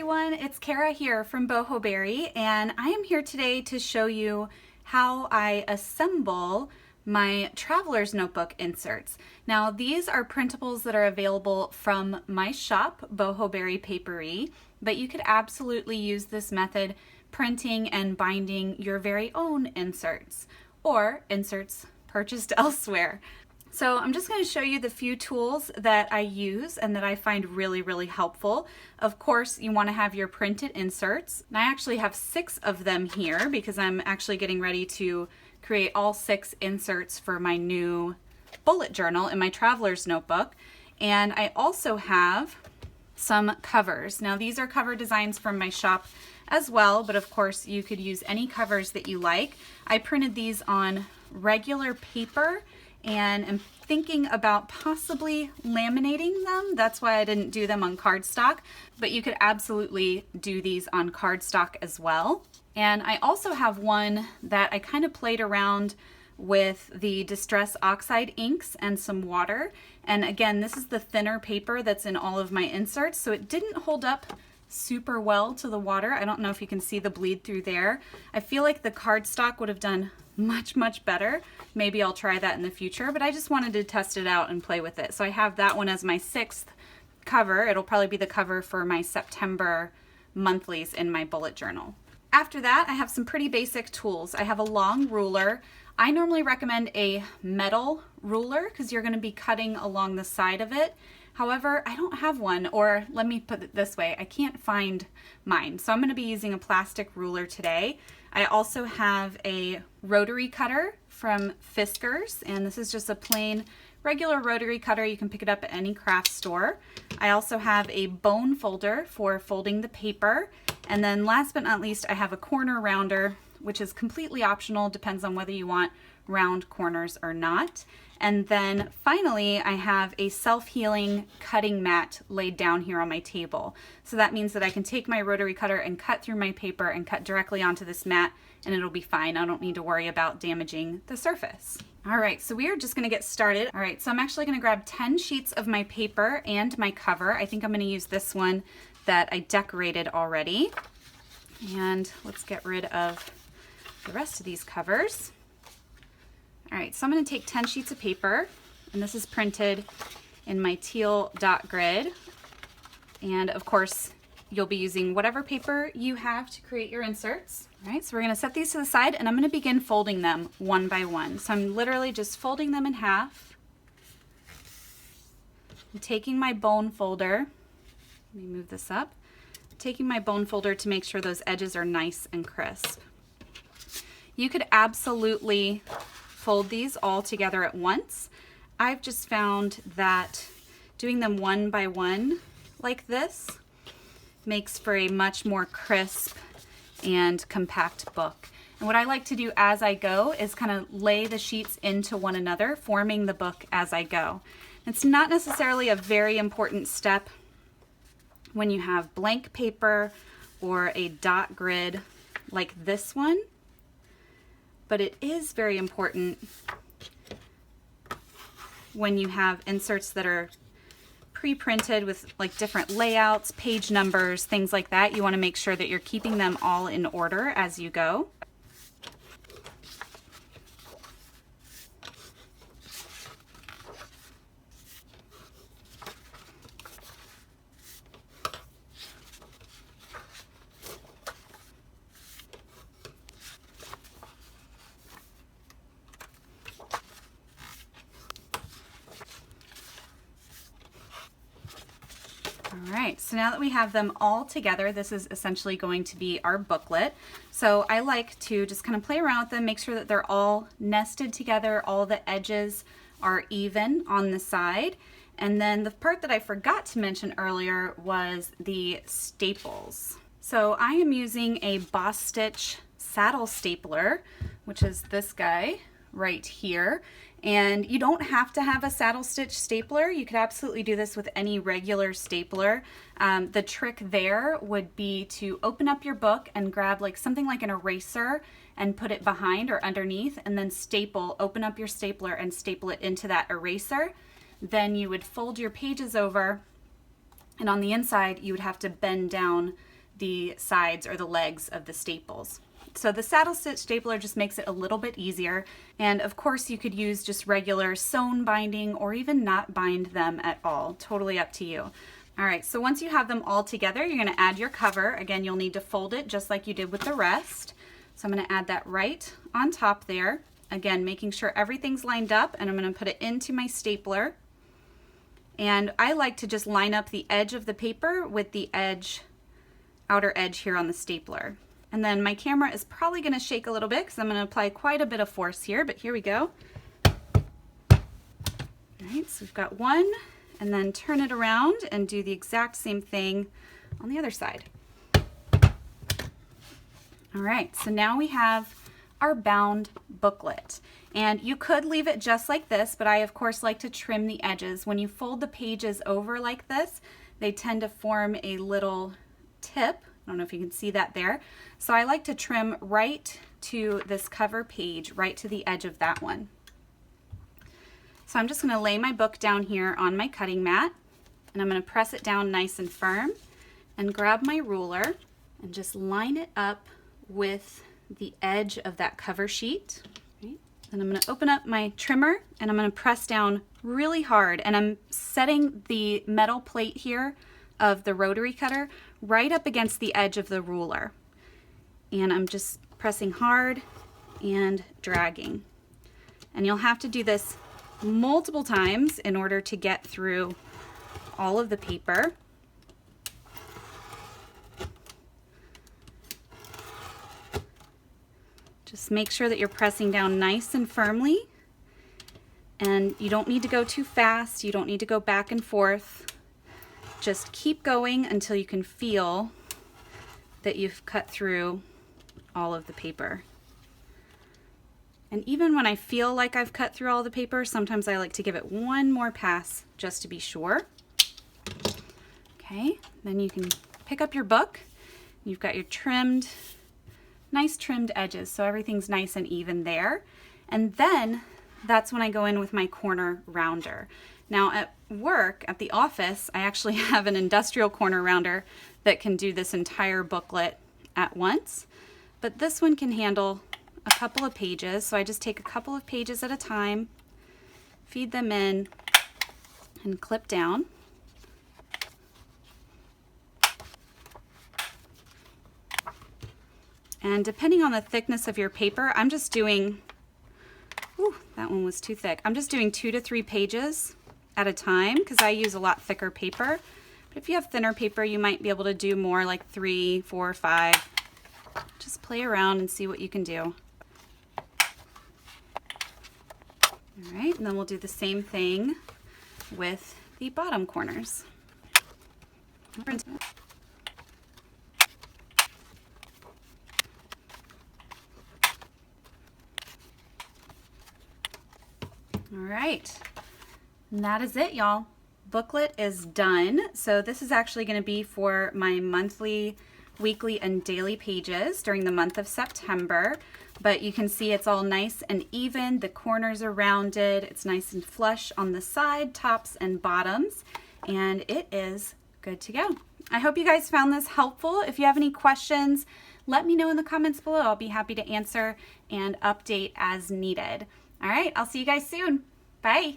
everyone, it's Kara here from Boho and I am here today to show you how I assemble my traveler's notebook inserts. Now these are printables that are available from my shop, Boho Papery, but you could absolutely use this method printing and binding your very own inserts or inserts purchased elsewhere. So I'm just going to show you the few tools that I use and that I find really helpful. Of course, you want to have your printed inserts. And I actually have 6 of them here because I'm actually getting ready to create all 6 inserts for my new bullet journal in my traveler's notebook. And I also have some covers. Now these are cover designs from my shop as well, but of course you could use any covers that you like. I printed these on regular paper and I'm thinking about possibly laminating them. That's why I didn't do them on cardstock, but you could absolutely do these on cardstock as well. And I also have one that I kind of played around with the Distress Oxide inks and some water. And again, this is the thinner paper that's in all of my inserts, so it didn't hold up super well to the water. I don't know if you can see the bleed through there. I feel like the cardstock would have done much better. Maybe I'll try that in the future, but I just wanted to test it out and play with it. So I have that one as my 6th cover. It'll probably be the cover for my September monthlies in my bullet journal. After that, I have some pretty basic tools. I have a long ruler. I normally recommend a metal ruler because you're going to be cutting along the side of it. However, I don't have one, or let me put it this way, I can't find mine. So I'm going to be using a plastic ruler today. I also have a rotary cutter from Fiskars, and this is just a plain regular rotary cutter. You can pick it up at any craft store. I also have a bone folder for folding the paper. And then last but not least, I have a corner rounder, which is completely optional, depends on whether you want round corners or not. And then finally, I have a self-healing cutting mat laid down here on my table. So that means that I can take my rotary cutter and cut through my paper and cut directly onto this mat, and it'll be fine. I don't need to worry about damaging the surface. All right, so we are just gonna get started. All right, so I'm actually gonna grab 10 sheets of my paper and my cover. I think I'm gonna use this one that I decorated already. And let's get rid of the rest of these covers. All right, so I'm going to take 10 sheets of paper, and this is printed in my teal dot grid. And of course, you'll be using whatever paper you have to create your inserts. All right, so we're going to set these to the side, and I'm going to begin folding them one by one. So I'm literally just folding them in half. I'm taking my bone folder. Let me move this up. Taking my bone folder to make sure those edges are nice and crisp. You could absolutely fold these all together at once. I've just found that doing them one by one like this makes for a much more crisp and compact book. And what I like to do as I go is kind of lay the sheets into one another, forming the book as I go. It's not necessarily a very important step when you have blank paper or a dot grid like this one, but it is very important when you have inserts that are pre-printed with like different layouts, page numbers, things like that. You want to make sure that you're keeping them all in order as you go. All right, so now that we have them all together, this is essentially going to be our booklet. So I like to just kind of play around with them, make sure that they're all nested together, all the edges are even on the side. And then the part that I forgot to mention earlier was the staples. So I am using a Boss Stitch saddle stapler, which is this guy right here. And you don't have to have a saddle stitch stapler. You could absolutely do this with any regular stapler. The trick there would be to open up your book and grab like something like an eraser and put it behind or underneath, and then open up your stapler and staple it into that eraser. Then you would fold your pages over, and on the inside you would have to bend down the sides or the legs of the staples. So the saddle stitch stapler just makes it a little bit easier. And of course you could use just regular sewn binding or even not bind them at all. Totally up to you. All right, so once you have them all together, you're gonna add your cover. Again, you'll need to fold it just like you did with the rest. So I'm gonna add that right on top there. Again, making sure everything's lined up, and I'm gonna put it into my stapler. And I like to just line up the edge of the paper with the outer edge here on the stapler. And then my camera is probably gonna shake a little bit because I'm gonna apply quite a bit of force here, but here we go. All right, so we've got one, and then turn it around and do the exact same thing on the other side. All right, so now we have our bound booklet. And you could leave it just like this, but I of course like to trim the edges. When you fold the pages over like this, they tend to form a little tip. I don't know if you can see that there. So I like to trim right to this cover page, right to the edge of that one. So I'm just gonna lay my book down here on my cutting mat, and I'm gonna press it down nice and firm and grab my ruler and just line it up with the edge of that cover sheet. Right? Then I'm going to open up my trimmer and I'm going to press down really hard, and I'm setting the metal plate here of the rotary cutter right up against the edge of the ruler, and I'm just pressing hard and dragging. And you'll have to do this multiple times in order to get through all of the paper. Just make sure that you're pressing down nice and firmly, and you don't need to go too fast. You don't need to go back and forth. Just keep going until you can feel that you've cut through all of the paper. And even when I feel like I've cut through all the paper, sometimes I like to give it one more pass just to be sure. Okay, then you can pick up your book. You've got your nice trimmed edges, so everything's nice and even there. And then that's when I go in with my corner rounder. Now at work, at the office, I actually have an industrial corner rounder that can do this entire booklet at once, but this one can handle a couple of pages. So I just take a couple of pages at a time, feed them in, and clip down. And depending on the thickness of your paper, I'm just doing, ooh, that one was too thick. I'm just doing 2 to 3 pages at a time because I use a lot thicker paper. But if you have thinner paper, you might be able to do more, like 3, 4, 5. Just play around and see what you can do. All right, and then we'll do the same thing with the bottom corners. All right, and that is it, y'all. Booklet is done. So this is actually going to be for my monthly, weekly, and daily pages during the month of September. But you can see it's all nice and even. The corners are rounded. It's nice and flush on the side, tops, and bottoms. And it is good to go. I hope you guys found this helpful. If you have any questions, let me know in the comments below. I'll be happy to answer and update as needed. All right, I'll see you guys soon. Bye.